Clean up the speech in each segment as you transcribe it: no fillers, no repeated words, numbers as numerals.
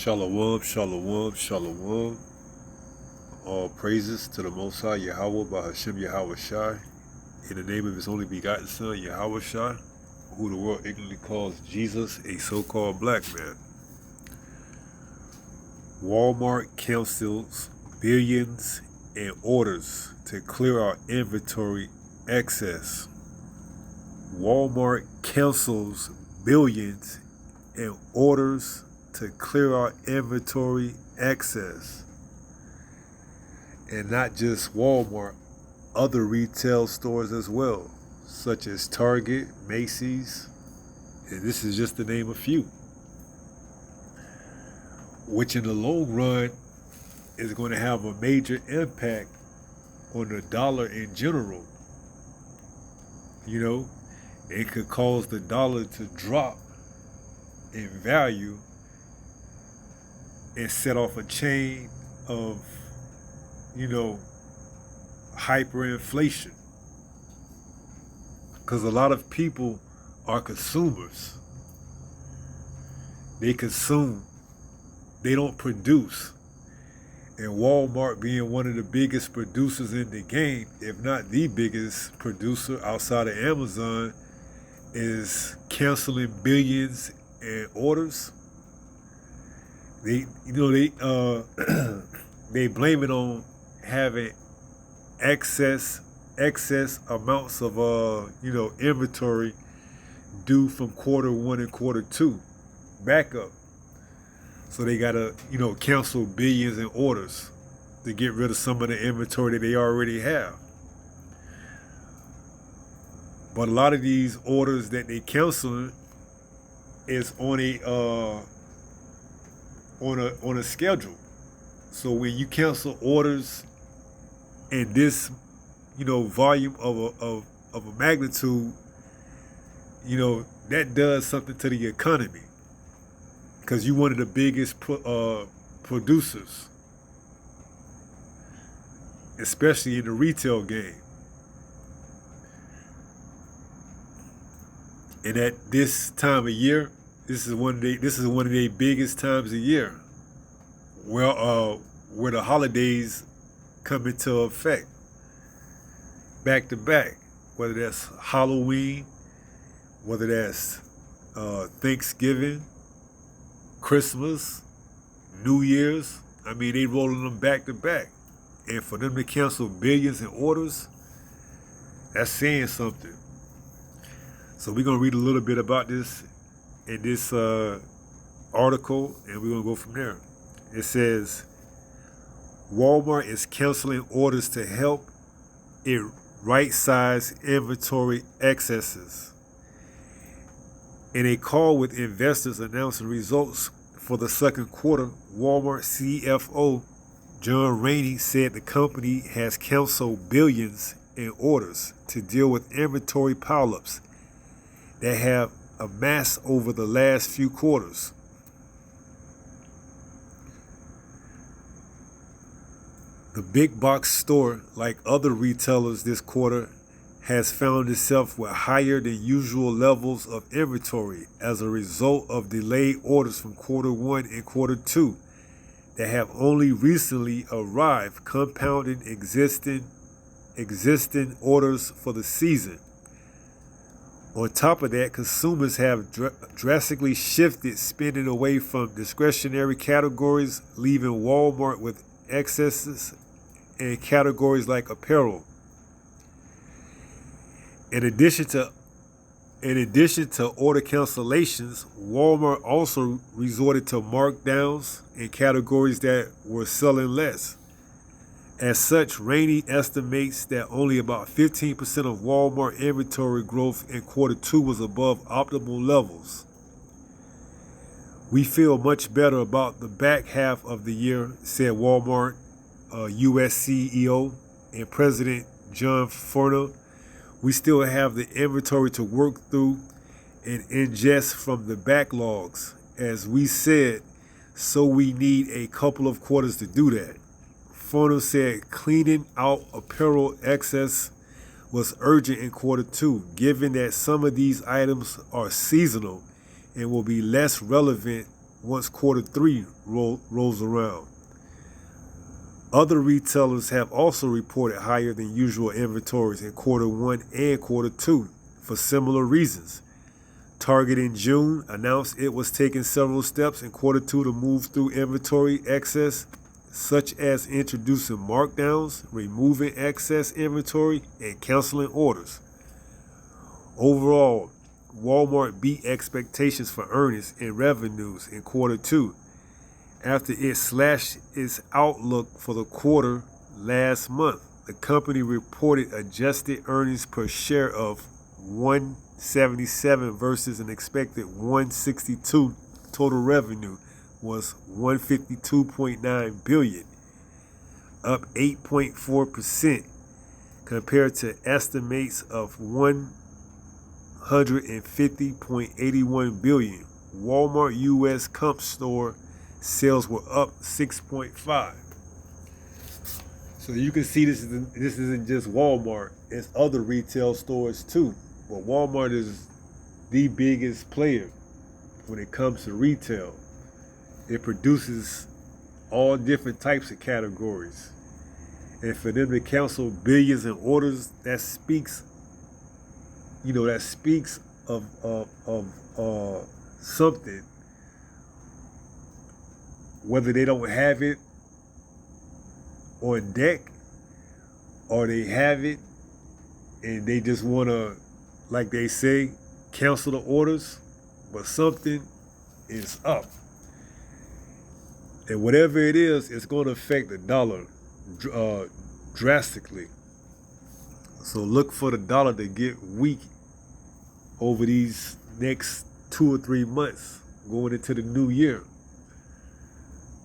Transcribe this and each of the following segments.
Shalom, shalom, shalom. All praises to the Most High Yahweh by Hashem Yahweh Shai, in the name of His only begotten Son Yahweh Shai, who the world ignorantly calls Jesus, a so-called black man. Walmart cancels billions in orders to clear out inventory excess. Walmart cancels billions in orders to clear out inventory excess. And not just Walmart, other retail stores as well, such as Target, Macy's, and this is just to name a few, which in the long run is going to have a major impact on the dollar in general. You know, it could cause the dollar to drop in value and set off a chain of, hyperinflation. Because a lot of people are consumers. They consume. They don't produce. And Walmart, being one of the biggest producers in the game, if not the biggest producer outside of Amazon, is canceling billions in orders. They they blame it on having excess amounts of inventory due from Q1 and Q2 backup. So they gotta cancel billions in orders to get rid of some of the inventory that they already have. But a lot of these orders that they canceling is on a schedule. So when you cancel orders in this, volume of a magnitude, that does something to the economy. Because you're one of the biggest producers, especially in the retail game. And at this time of year, this is one of their biggest times of year, where the holidays come into effect, back to back, whether that's Halloween, whether that's Thanksgiving, Christmas, New Year's. I mean, they rolling them back to back. And for them to cancel billions in orders, that's saying something. So we're going to read a little bit about this in this article, and we're going to go from there. It says, Walmart is canceling orders to help it right-size inventory excesses. In a call with investors announcing results for the second quarter, Walmart CFO John Rainey said the company has canceled billions in orders to deal with inventory pileups that have amassed over the last few quarters. The big box store, like other retailers this quarter, has found itself with higher than usual levels of inventory as a result of delayed orders from Q1 and Q2 that have only recently arrived, compounding existing orders for the season. On top of that, consumers have drastically shifted spending away from discretionary categories, leaving Walmart with excesses in categories like apparel. In addition to order cancellations, Walmart also resorted to markdowns in categories that were selling less. As such, Rainey estimates that only about 15% of Walmart inventory growth in Q2 was above optimal levels. We feel much better about the back half of the year, said Walmart U.S. CEO and President John Furner. We still have the inventory to work through and ingest from the backlogs, as we said, so we need a couple of quarters to do that. Furner said cleaning out apparel excess was urgent in Q2, given that some of these items are seasonal and will be less relevant once quarter three rolls around. Other retailers have also reported higher than usual inventories in quarter one and quarter two for similar reasons. Target in June announced it was taking several steps in quarter two to move through inventory excess, such as introducing markdowns, removing excess inventory, and canceling orders. Overall, Walmart beat expectations for earnings and revenues in quarter two after it slashed its outlook for the quarter last month. The company reported adjusted earnings per share of $1.77 versus an expected $1.62. Total revenue was $152.9 billion, up 8.4% compared to estimates of $150.81 billion. Walmart U.S. comp store sales were up 6.5%. So you can see this isn't just Walmart, it's other retail stores too. But Walmart is the biggest player when it comes to retail. It produces all different types of categories. And for them to cancel billions in orders, that speaks of something. Whether they don't have it on deck or they have it and they just want to, like they say, cancel the orders, but something is up. And whatever it is, it's going to affect the dollar drastically. So look for the dollar to get weak over these next 2 or 3 months going into the new year.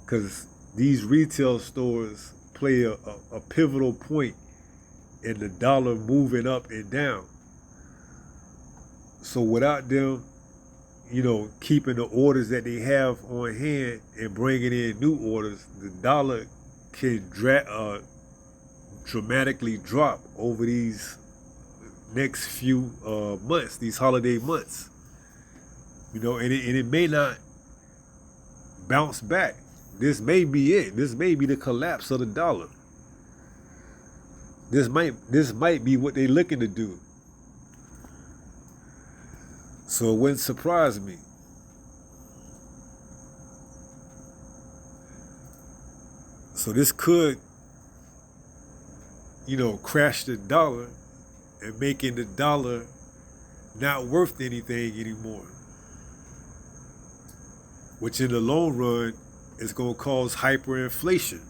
Because these retail stores play a pivotal point in the dollar moving up and down. So without them, keeping the orders that they have on hand and bringing in new orders, the dollar can dramatically drop over these next few months, these holiday months. And it may not bounce back. This may be it. This may be the collapse of the dollar. This might be what they're looking to do. So it wouldn't surprise me. So this could, crash the dollar and making the dollar not worth anything anymore. Which in the long run is going to cause hyperinflation.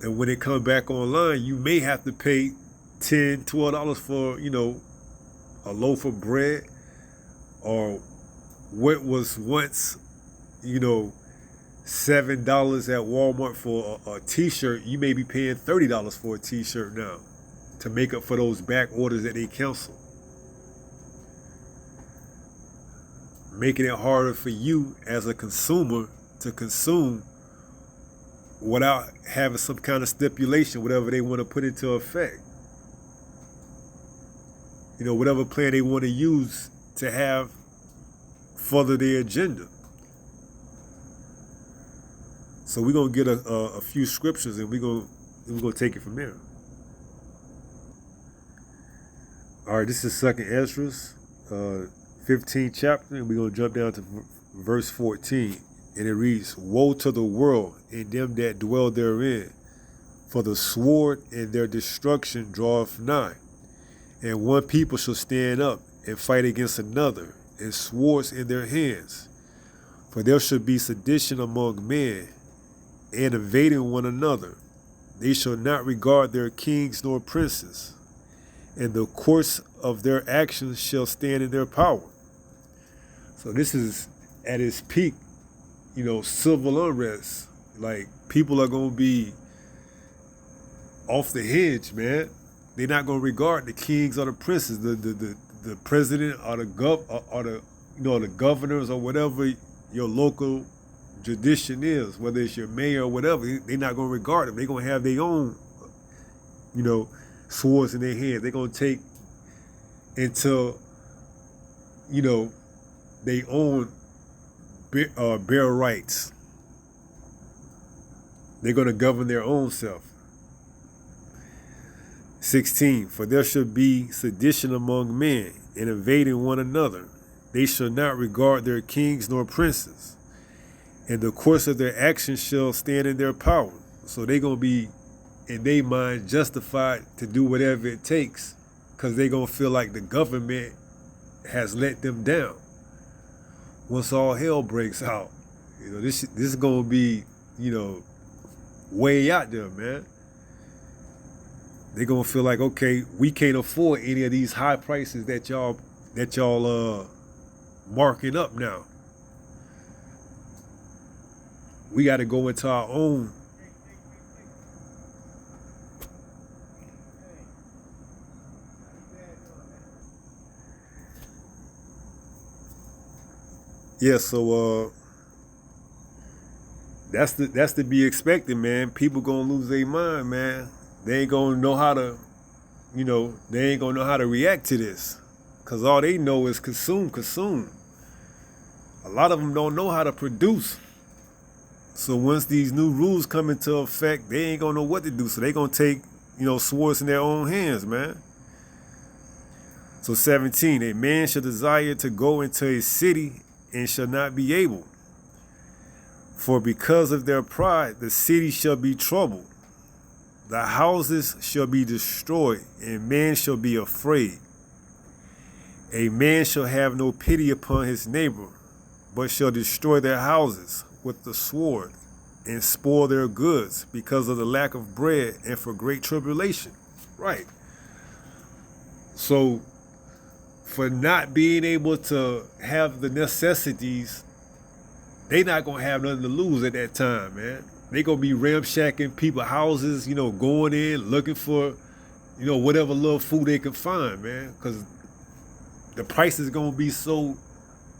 And when it comes back online, you may have to pay $10, $12 for, a loaf of bread, or what was once, $7 at Walmart for a t-shirt, you may be paying $30 for a t-shirt now to make up for those back orders that they cancel. Making it harder for you as a consumer to consume without having some kind of stipulation, whatever they want to put into effect. Whatever plan they want to use to have further their agenda. So we're going to get a few scriptures and we're going to take it from there. All right, this is 2nd Esdras, 15th chapter, and we're going to jump down to verse 14. And it reads, "Woe to the world and them that dwell therein, for the sword and their destruction draweth nigh. And one people shall stand up and fight against another, and swords in their hands. For there shall be sedition among men, and invading one another. They shall not regard their kings nor princes, and the course of their actions shall stand in their power." So this is at its peak, civil unrest. Like, people are going to be off the hinge, man. They're not going to regard the kings or the princes, the president or the the governors or whatever your local tradition is, whether it's your mayor or whatever. They're not going to regard them. They're going to have their own, swords in their hands. They're going to take until, they own bare rights. They're going to govern their own self. 16, for there shall be sedition among men, and invading one another. They shall not regard their kings nor princes, and the course of their actions shall stand in their power. So they're going to be, in their mind, justified to do whatever it takes, because they're going to feel like the government has let them down. Once all hell breaks out, this is going to be, way out there, man. They're going to feel like, okay, we can't afford any of these high prices that y'all marking up now. We got to go into our own. Yeah, so that's to be expected, man. People gonna lose their mind, man. They ain't gonna know how to, they ain't gonna know how to react to this, cause all they know is consume. A lot of them don't know how to produce. So once these new rules come into effect, they ain't gonna know what to do. So they gonna take, swords in their own hands, man. So 17, a man shall desire to go into a city and shall not be able. For because of their pride, the city shall be troubled. The houses shall be destroyed, and man shall be afraid. A man shall have no pity upon his neighbor, but shall destroy their houses with the sword, and spoil their goods because of the lack of bread and for great tribulation. Right. So, for not being able to have the necessities, they not going to have nothing to lose at that time, man. They going to be ramshacking people's houses, going in, looking for, whatever little food they can find, man. Because the price is going to be so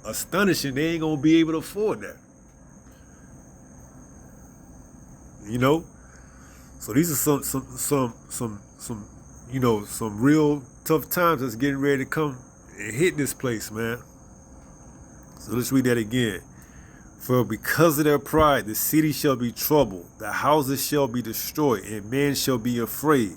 astonishing, they ain't going to be able to afford that. So these are some real tough times that's getting ready to come and hit this place, man. So let's read that again. For because of their pride, the city shall be troubled, the houses shall be destroyed, and men shall be afraid.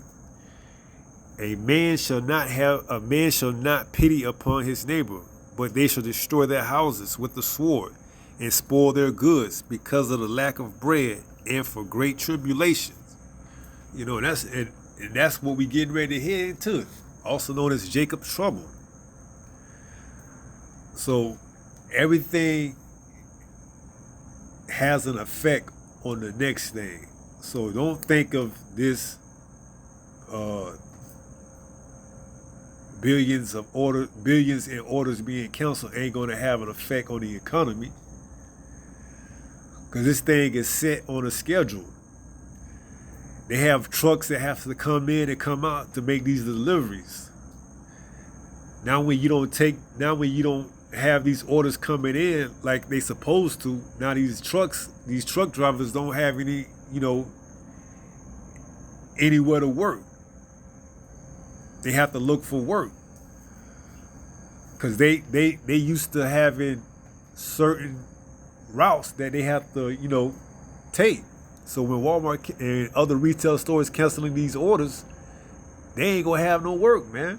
A man shall not pity upon his neighbor, but they shall destroy their houses with the sword, and spoil their goods because of the lack of bread and for great tribulations. That's what we getting ready to head into, also known as Jacob's trouble. So everything has an effect on the next thing. So don't think of this billions in orders being canceled ain't going to have an effect on the economy, because this thing is set on a schedule. They have trucks that have to come in and come out to make these deliveries. Now when you don't have these orders coming in like they supposed to, now these truck drivers don't have any, anywhere to work. They have to look for work, because they used to having certain routes that they have to take. So when Walmart and other retail stores canceling these orders, they ain't gonna have no work, man.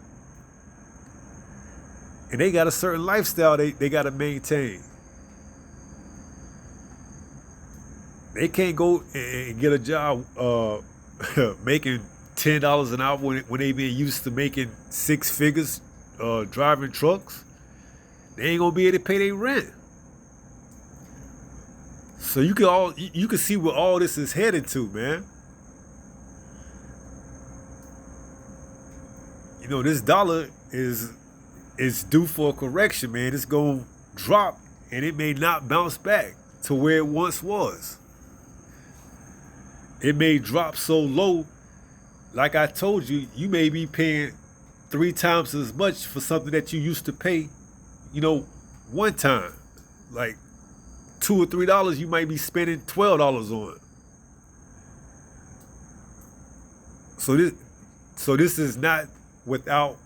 And they got a certain lifestyle they got to maintain. They can't go and get a job making $10 an hour when they been used to making 6 figures driving trucks. They ain't gonna be able to pay their rent. So you can see where all this is headed to, man. This dollar is due for a correction, man. It's gonna drop, and it may not bounce back to where it once was. It may drop so low, like I told you, you may be paying 3 times as much for something that you used to pay, one time. Like $2 or $3, you might be spending $12 on it. So this is not without,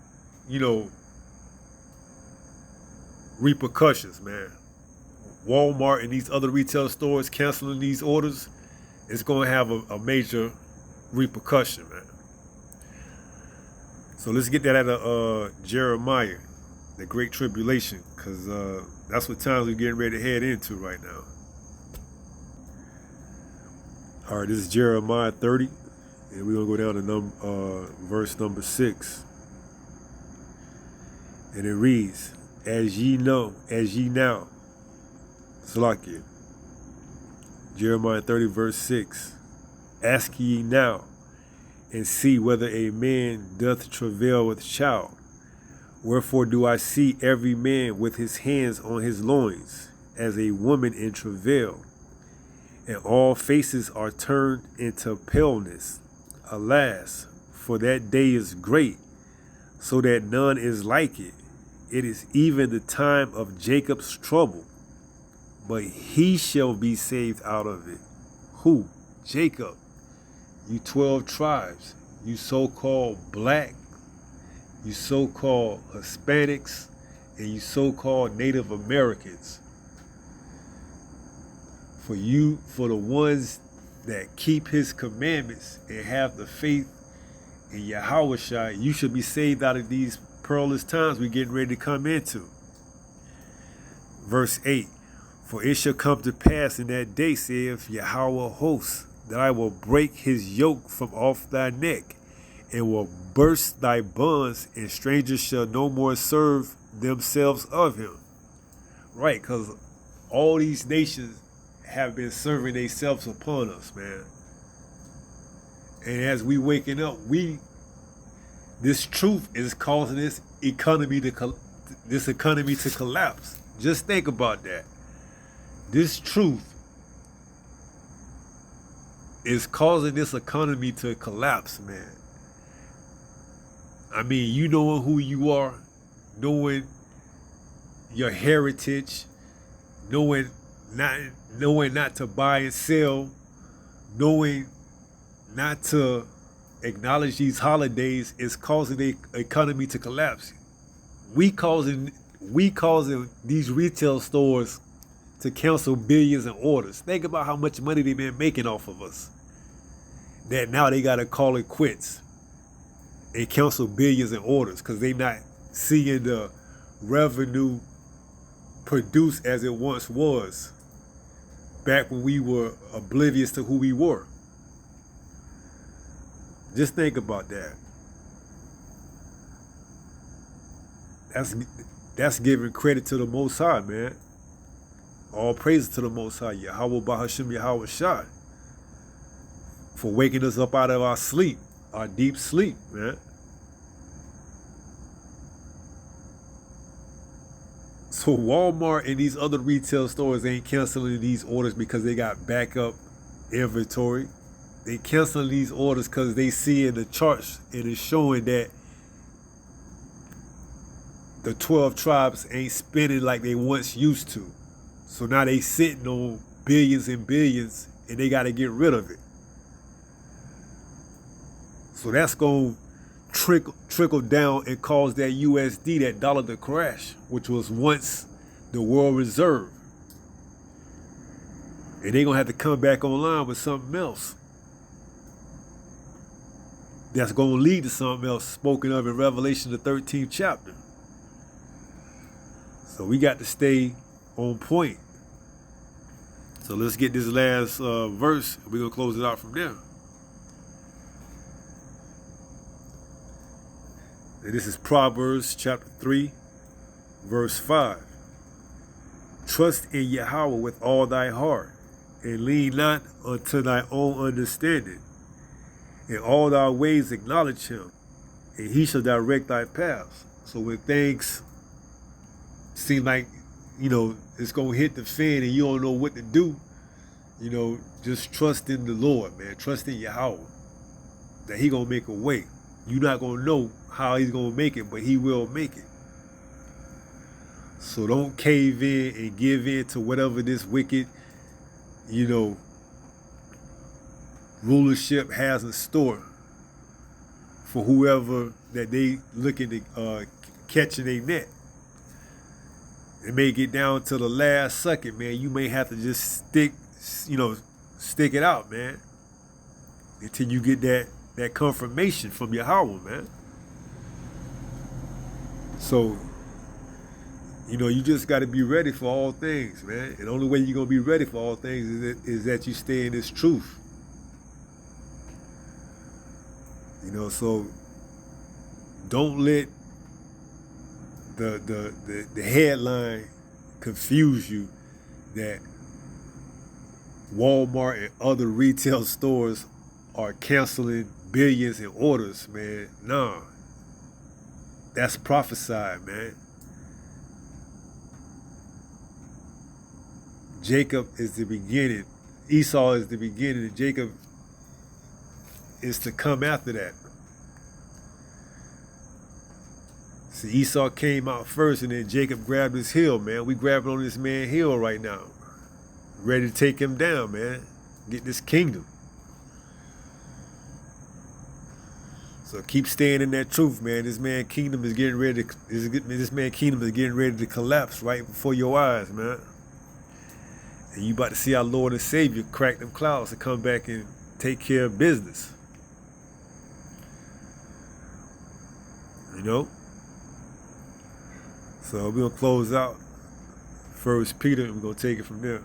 repercussions, man. Walmart and these other retail stores canceling these orders, it's going to have a major repercussion, man. So let's get that out of Jeremiah, the Great Tribulation, because that's what times we're getting ready to head into right now. All right, this is Jeremiah 30, and we're going to go down to verse number 6. And it reads, as ye know, as ye now, Salakia. Jeremiah 30, verse 6. Ask ye now, and see whether a man doth travail with child. Wherefore do I see every man with his hands on his loins, as a woman in travail, and all faces are turned into paleness. Alas, for that day is great, so that none is like it. It is even the time of Jacob's trouble, but he shall be saved out of it. Who? Jacob. You 12 tribes, you so-called black, you so-called Hispanics, and you so-called Native Americans. For the ones that keep his commandments and have the faith in Yahushua, you should be saved out of these perilous times we're getting ready to come into. Verse 8, for it shall come to pass in that day, saith Yahweh hosts, that I will break his yoke from off thy neck, and will burst thy bonds, and strangers shall no more serve themselves of him. Right, because all these nations have been serving themselves upon us, man. And as we waking up, this truth is causing this economy to collapse. Just think about that. This truth is causing this economy to collapse, man. I mean, you knowing who you are, knowing your heritage, knowing not to buy and sell, knowing not to acknowledge these holidays is causing the economy to collapse. We causing these retail stores to cancel billions in orders. Think about how much money they've been making off of us. That now they gotta call it quits and cancel billions in orders because they not seeing the revenue produced as it once was back when we were oblivious to who we were. Just think about that. That's giving credit to the Most High, man. All praise to the Most High, Yahweh Bahashim Yahweh Shai, for waking us up out of our sleep, our deep sleep, man. So Walmart and these other retail stores ain't canceling these orders because they got backup inventory. They canceling these orders because they see in the charts and it's showing that the 12 tribes ain't spending like they once used to. So now they sitting on billions and billions and they got to get rid of it. So that's going to trickle down and cause that USD, that dollar, to crash, which was once the world reserve. And they're going to have to come back online with something else. That's going to lead to something else spoken of in Revelation, the 13th chapter. So we got to stay on point. So let's get this last verse. We're going to close it out from there. And this is Proverbs chapter 3, verse 5. Trust in Yahweh with all thy heart, and lean not unto thy own understanding. In all thy ways acknowledge him, and he shall direct thy paths. So when things seem like, it's going to hit the fan and you don't know what to do, just trust in the Lord, man. Trust in Yahweh, that he going to make a way. You're not going to know how he's going to make it, but he will make it. So don't cave in and give in to whatever this wicked, rulership has in store for whoever that they looking to catch in their net. it may get down to the last second, man. You may have to just stick it out, man, until you get that confirmation from Yahweh, man. So, you just got to be ready for all things, man. And the only way you're going to be ready for all things is that you stay in this truth. So don't let the headline confuse you that Walmart and other retail stores are canceling billions in orders, man. Nah. That's prophesied, man. Jacob is the beginning. Esau is the beginning, and Jacob is to come after that. See, Esau came out first, and then Jacob grabbed his heel, man. We grabbing on this man's heel right now. Ready to take him down, man. Get this kingdom. So keep staying in that truth, man. This man's kingdom is getting ready to collapse right before your eyes, man. And you about to see our Lord and Savior crack them clouds and come back and take care of business. So we're going to close out 1 Peter, and we're going to take it from there.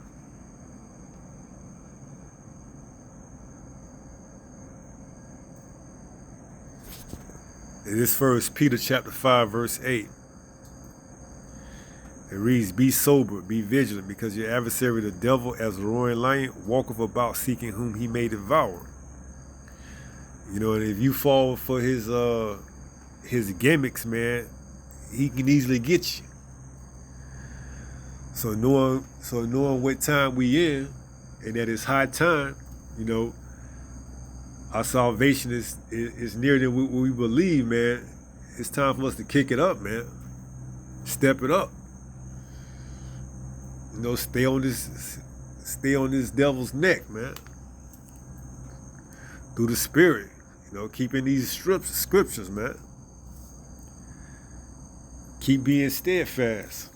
It is 1 Peter chapter 5, verse 8. It reads, "Be sober, be vigilant, because your adversary, the devil, as a roaring lion, walketh about seeking whom he may devour." And if you fall for his gimmicks, man, he can easily get you. So knowing what time we in, and that it's high time, our salvation is nearer than what we believe, man. It's time for us to kick it up, man. Step it up. Stay on this devil's neck, man. Through the Spirit, keeping these scriptures, man. Keep being steadfast.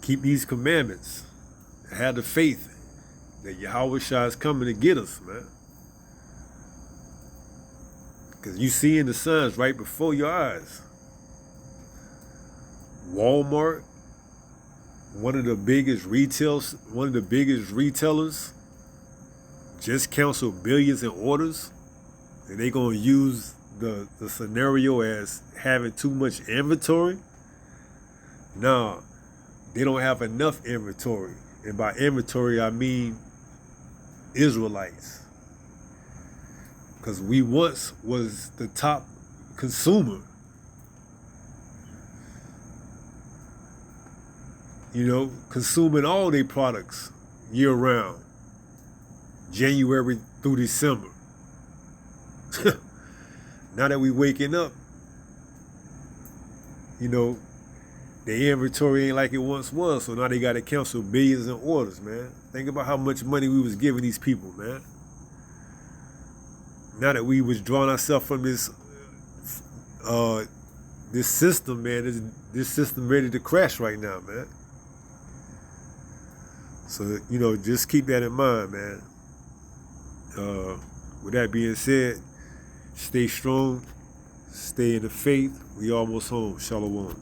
Keep these commandments. Have the faith that Yahweh Shai is coming to get us, man. Because you seeing the signs right before your eyes. Walmart, one of the biggest retailers, just canceled billions in orders. And they gonna use the scenario as having too much inventory. No, they don't have enough inventory. And by inventory, I mean Israelites. Because we once was the top consumer. Consuming all their products year round, January through December. Now that we waking up, the inventory ain't like it once was, so now they got to cancel billions in orders, man. Think about how much money we was giving these people, man. Now that we withdrawing ourselves from this system, man, this system ready to crash right now, man. So, just keep that in mind, man. With that being said, stay strong, stay in the faith. We almost home. Shalom.